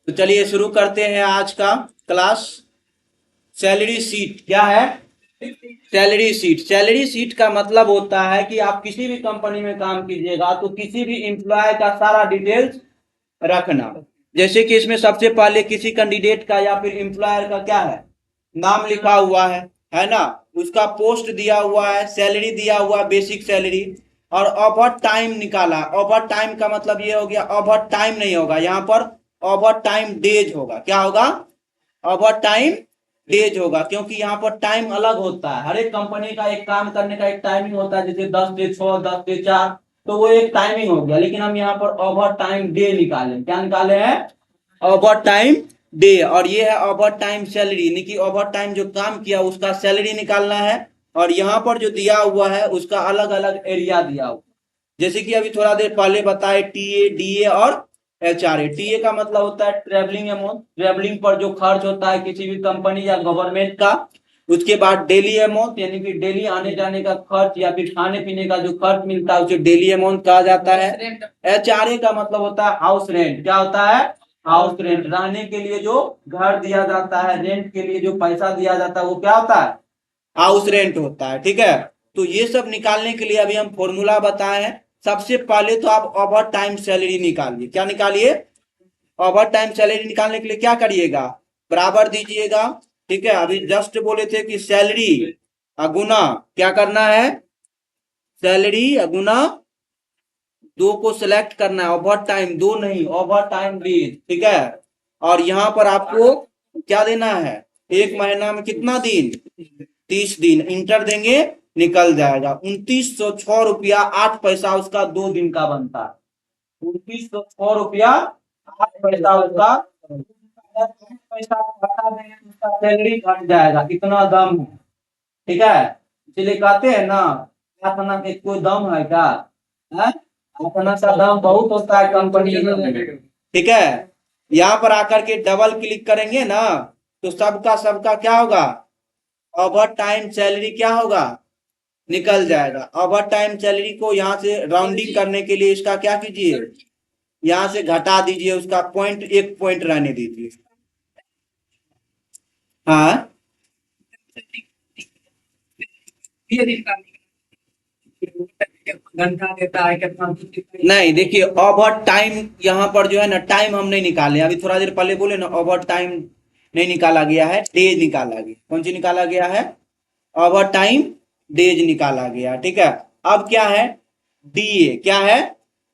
तो चलिए शुरू करते हैं आज का क्लास। सैलरी शीट क्या है? Salary sheet. सैलरी शीट का मतलब होता है कि आप किसी भी कंपनी में काम कीजिएगा तो किसी भी एम्प्लॉय का सारा डिटेल्स रखना। जैसे कि इसमें सबसे पहले किसी कैंडिडेट का या फिर एम्प्लॉयर का क्या है, नाम लिखा हुआ है ना, उसका पोस्ट दिया हुआ है, सैलरी दिया हुआ, बेसिक सैलरी, और ओवर टाइम निकाला। ओवर टाइम का मतलब ये हो गया, ओवर टाइम नहीं होगा यहाँ पर, ओवर टाइम डेज होगा। क्या होगा? ओवर टाइम डेज होगा, क्योंकि यहाँ पर टाइम अलग होता है। हर एक कंपनी का एक काम करने का एक टाइमिंग होता है, जैसे 10 से 6, 10 से 4, तो वो एक टाइमिंग हो गया। लेकिन हम यहाँ पर ओवर टाइम डे निकाले। क्या निकाले हैं? Over time day. और ये है ओवर टाइम सैलरी, यानी कि ओवर टाइम जो काम किया उसका सैलरी निकालना है। और यहाँ पर जो दिया हुआ है उसका अलग अलग एरिया दिया हुआ, जैसे कि अभी थोड़ा देर पहले बताए, टीए, डीए और एचआरए। टीए का मतलब होता है ट्रेवलिंग अमाउंट, ट्रेवलिंग पर जो खर्च होता है किसी भी कंपनी या गवर्नमेंट का। उसके बाद डेली अमाउंट, यानी कि डेली आने जाने का खर्च या फिर खाने पीने का जो खर्च मिलता है उसे डेली अमाउंट कहा जाता है। एचआरए का मतलब होता है हाउस रेंट। क्या होता है? House rent. रहने के लिए जो घर दिया जाता है, रेंट के लिए जो पैसा दिया जाता है वो क्या होता है? हाउस रेंट होता है। ठीक है, तो ये सब निकालने के लिए अभी हम फॉर्मूला बताए हैं। सबसे पहले तो आप ओवर टाइम सैलरी निकालिए। क्या निकालिए? ओवर टाइम सैलरी निकालने के लिए क्या करिएगा? बराबर दीजिएगा। ठीक है, अभी जस्ट बोले थे कि सैलरी अगुना क्या करना है? सैलरी अगुना दो को सिलेक्ट करना है। ओवर टाइम दो नहीं, ओवर टाइम डेज। ठीक है, और यहाँ पर आपको क्या देना है? एक महीना में कितना दिन? 30 दिन। इंटर देंगे, निकल जाएगा 2906 रुपया 8 पैसा उसका 2 दिन का बनता है। 2906 रुपया 8 पैसा उसका। पैसा घटा देंगे तो उसका सैलरी घट जाएगा। इतना दम है। ठीक है, इसलिए कहते हैं ना, अपना के कोई दम है क्या? है? अपना सा दम बहुत होता है कंपनी में। ठीक है, यहाँ पर आकर के डबल क्लिक करेंगे ना तो सबका सबका क्या होगा? ओवर टाइम सैलरी क्या होगा? निकल जाएगा। ओवर टाइम सैलरी को यहाँ से राउंडिंग करने के लिए इसका क्या कीजिए, यहाँ से घटा दीजिए, उसका पॉइंट एक पॉइंट रहने दीजिए। हाँ, घंटा देता है कितना? नहीं, देखिए ओवर टाइम यहाँ पर जो है ना, टाइम हम नहीं निकाले। अभी थोड़ा देर पहले बोले ना, ओवर टाइम नहीं निकाला गया है, डेज निकाला गया। कौन सी निकाला गया है? ओवर टाइम डेज निकाला गया। ठीक है, अब क्या है? डीए। क्या है?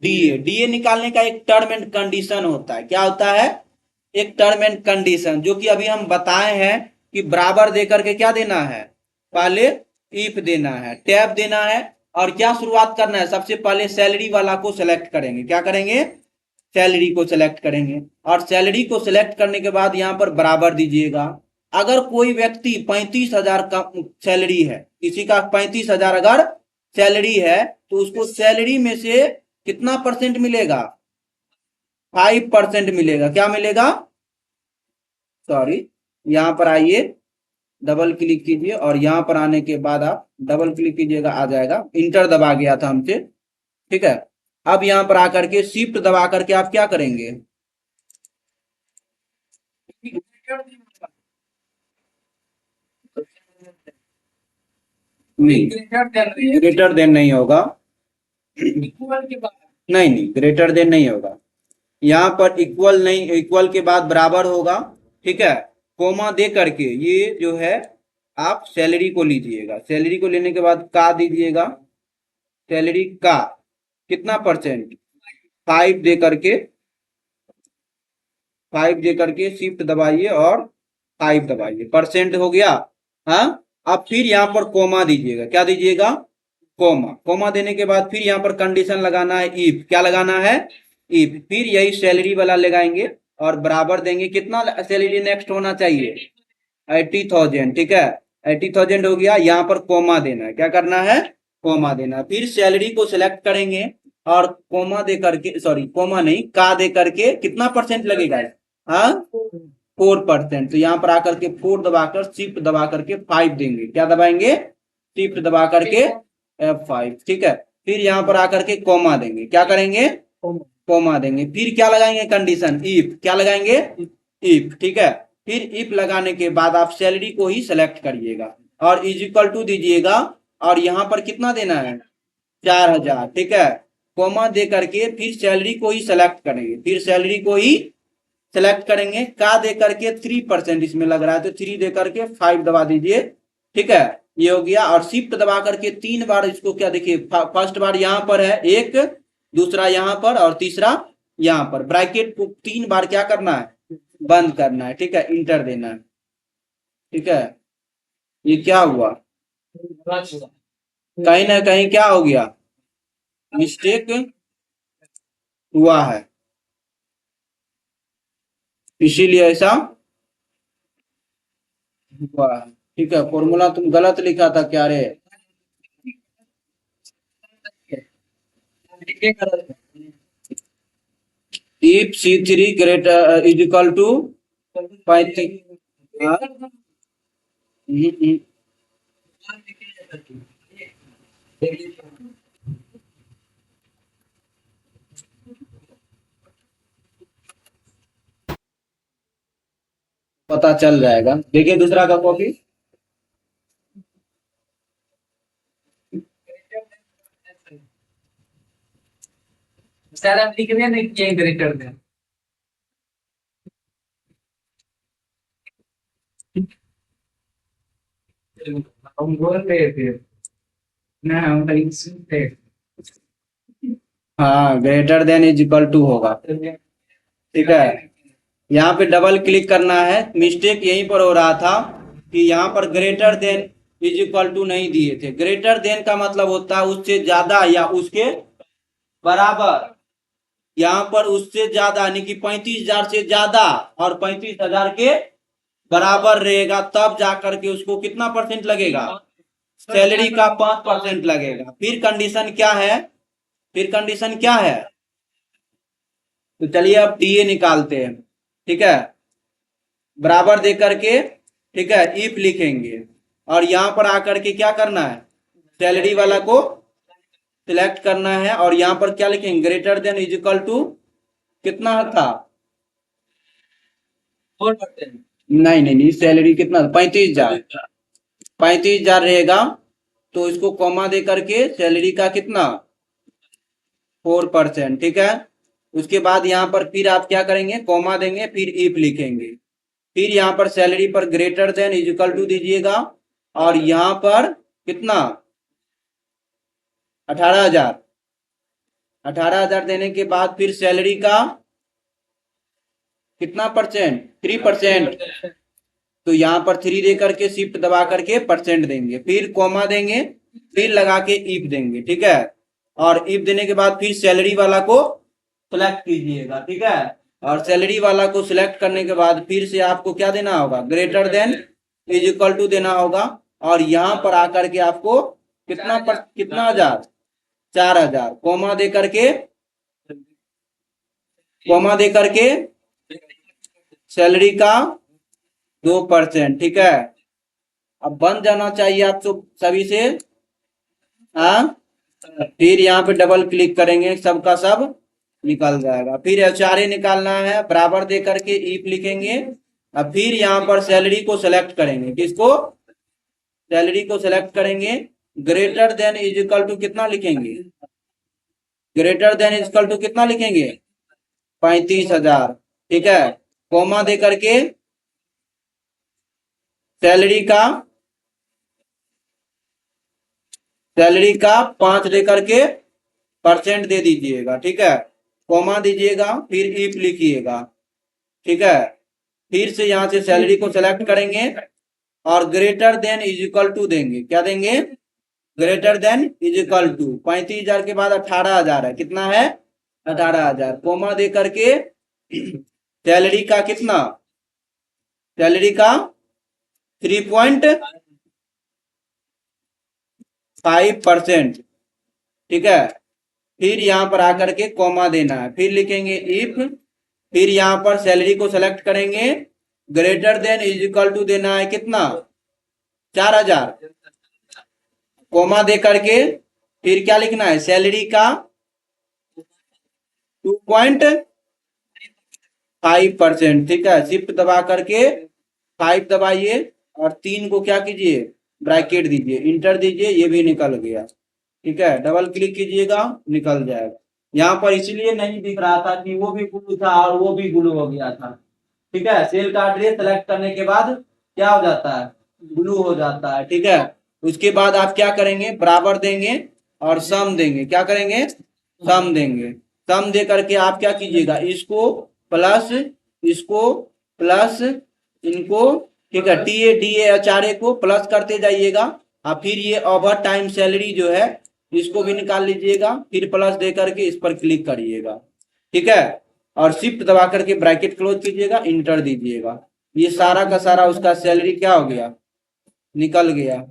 डीए। डीए निकालने का एक टर्म एंड कंडीशन होता है। क्या होता है? एक टर्म एंड कंडीशन, जो कि अभी हम बताए हैं कि बराबर देकर के क्या देना है? पहले इफ देना है, टैब देना है, और क्या शुरुआत करना है? सबसे पहले सैलरी वाला को सिलेक्ट करेंगे। क्या करेंगे? सैलरी को सिलेक्ट करेंगे, और सैलरी को सिलेक्ट करने के बाद यहाँ पर बराबर दीजिएगा। अगर कोई व्यक्ति 35,000 का सैलरी है, किसी का 35,000 अगर सैलरी है, तो उसको सैलरी में से कितना परसेंट मिलेगा? 5% मिलेगा। क्या मिलेगा? सॉरी, यहाँ पर आइए, डबल क्लिक कीजिए, और यहाँ पर आने के बाद आप डबल क्लिक कीजिएगा, आ जाएगा। इंटर दबा गया था हमसे। ठीक है, अब यहाँ पर आकर के शिफ्ट दबा करके आप क्या करेंगे? नहीं, ग्रेटर देन नहीं होगा। नहीं नहीं, ग्रेटर देन नहीं होगा। यहाँ पर इक्वल नहीं, इक्वल के बाद बराबर होगा। ठीक है, कोमा दे करके ये जो है आप सैलरी को लीजिएगा। सैलरी को लेने के बाद का दीजिएगा। सैलरी का कितना परसेंट? 5 दे करके, 5 दे करके शिफ्ट दबाइए और 5 दबाइए, परसेंट हो गया। हाँ, अब फिर यहाँ पर कोमा दीजिएगा। क्या दीजिएगा? कोमा। कोमा देने के बाद फिर यहाँ पर कंडीशन लगाना है, इफ। क्या लगाना है? इफ। फिर यही सैलरी वाला लगाएंगे और बराबर देंगे। कितना सैलरी नेक्स्ट होना चाहिए? 80,000। ठीक है, 80,000 हो गया। यहाँ पर कोमा देना है। क्या करना है? कोमा देना। फिर सैलरी को सिलेक्ट करेंगे और कोमा दे करके, सॉरी कोमा नहीं, का दे करके कितना परसेंट लगेगा? हाँ, 4%। तो यहाँ पर आकर के 4 दबाकर शिफ्ट दबा करके 5 देंगे। क्या दबाएंगे? शिफ्ट दबा करके F5। ठीक है, फिर यहाँ पर आकर के कोमा देंगे। क्या करेंगे? कोमा देंगे, फिर क्या लगाएंगे कंडीशन इफ, क्या लगाएंगे इफ, ठीक है। फिर इफ लगाने के बाद आप सैलरी को ही सेलेक्ट करिएगा और इज इक्वल टू दीजिएगा और यहाँ पर कितना देना है 4000, ठीक है। कोमा दे करके फिर सैलरी को ही सेलेक्ट करेंगे, फिर सैलरी को ही सेलेक्ट करेंगे, का दे करके 3% इसमें लग रहा है तो 3 दे करके 5 दबा दीजिए, ठीक है। ये हो गया और शिफ्ट दबा करके 3 बार इसको क्या देखिए, फर्स्ट बार यहाँ पर है एक, दूसरा यहाँ पर और तीसरा यहाँ पर, ब्रैकेट को 3 बार क्या करना है बंद करना है, ठीक है, इंटर देना है, ठीक है। ये क्या हुआ, कहीं ना कहीं क्या हो गया, मिस्टेक हुआ है, इसीलिए ऐसा हुआ है, ठीक है। फॉर्मूला तुम गलत लिखा था क्या रे, if C3 greater is equal to 35, पता चल जाएगा। देखिए दूसरा का कॉपी, सर आप लिख रहे हैं ना क्या ग्रेटर देन, हम बोल रहे थे ना, हम कहीं सुनते हाँ greater than is equal to होगा, ठीक है। यहाँ पे डबल क्लिक करना है, मिस्टेक यहीं पर हो रहा था कि यहाँ पर greater than is equal to नहीं दिए थे। ग्रेटर देन का मतलब होता है उससे ज्यादा या उसके बराबर, यहाँ पर उससे ज्यादा यानी कि 35,000 से ज्यादा और 35,000 के बराबर रहेगा, तब जाकर के उसको कितना परसेंट लगेगा, सैलरी का 5% लगेगा। फिर कंडीशन क्या है, फिर कंडीशन क्या है, तो चलिए अब टीए निकालते हैं, ठीक है। बराबर दे करके, ठीक है, इफ लिखेंगे और यहां पर आकर के क्या करना है, सैलरी वाला को सिलेक्ट करना है और यहां पर क्या लिखेंगे, greater than is equal to कितना था 4%। नहीं नहीं नहीं, सैलरी कितना 35,000, 35,000 रहेगा तो इसको कॉमा दे करके सैलरी का कितना 4%, ठीक है। उसके बाद यहाँ पर फिर आप क्या करेंगे, कॉमा देंगे, फिर इफ लिखेंगे, फिर यहाँ पर सैलरी पर greater than is equal to दीजिएगा और यहाँ पर कितना 18,000, 18,000 देने के बाद फिर सैलरी का कितना परसेंट 3%, तो यहाँ पर 3 दे करके शिफ्ट दबा करके परसेंट देंगे, फिर कॉमा देंगे, फिर लगा के इफ देंगे, ठीक है। और इफ देने के बाद फिर सैलरी वाला को सिलेक्ट कीजिएगा, ठीक है। और सैलरी वाला को सिलेक्ट करने के बाद फिर से आपको क्या देना होगा, greater than is equal to देना होगा और यहाँ पर आकर के आपको कितना हजार 4,000, कोमा दे करके सैलरी का 2%, ठीक है। अब बन जाना चाहिए आप सभी से, हाँ। फिर यहाँ पे डबल क्लिक करेंगे, सबका सब निकल जाएगा। फिर एचआरए निकालना है, बराबर दे करके इफ लिखेंगे, अब फिर यहाँ पर सैलरी को सेलेक्ट करेंगे, किसको, सैलरी को सेलेक्ट करेंगे, greater than is equal to कितना लिखेंगे, greater than is equal to कितना लिखेंगे 35,000, ठीक है। कोमा दे करके सैलरी का 5 दे करके परसेंट दे दीजिएगा, ठीक है। कोमा दीजिएगा, फिर इफ लिखिएगा, ठीक है। फिर से यहां से सैलरी को सेलेक्ट करेंगे और greater than is equal to देंगे, क्या देंगे, greater than is equal to 35,000 के बाद 18,000 है, कितना है 18,000, कोमा दे करके सैलरी का कितना, सैलरी का 3.5%, ठीक है। फिर यहाँ पर आकर के कॉमा देना है, फिर लिखेंगे इफ, फिर यहाँ पर सैलरी को सेलेक्ट करेंगे, greater than is equal to देना है कितना 4,000, कोमा दे करके फिर क्या लिखना है, सैलरी का 2.5%। ठीक है, शिफ्ट दबा करके 5 दबाइए और 3 को क्या कीजिए, ब्रैकेट दीजिए, इंटर दीजिए, ये भी निकल गया। ठीक है, डबल क्लिक कीजिएगा, निकल जाएगा। यहाँ पर इसलिए नहीं दिख रहा था कि वो भी ब्लू था और वो भी ब्लू हो गया था। ठीक है, सेल का एड्रेस सेलेक्ट करने के बाद क्या हो जाता है, ब्लू हो जाता है। ठीक है, उसके बाद आप क्या करेंगे, बराबर देंगे और सम देंगे। क्या करेंगे, सम देंगे। सम दे करके आप क्या कीजिएगा, इसको प्लस इसको प्लस इनको, ठीक है, टीए डीए एचआरए को प्लस करते जाइएगा और फिर ये ओवर टाइम सैलरी जो है इसको भी निकाल लीजिएगा, फिर प्लस दे करके इस पर क्लिक करिएगा। ठीक है, और शिफ्ट दबा करके ब्रैकेट क्लोज कीजिएगा, इंटर दीजिएगा। ये सारा का सारा उसका सैलरी क्या हो गया, निकल गया।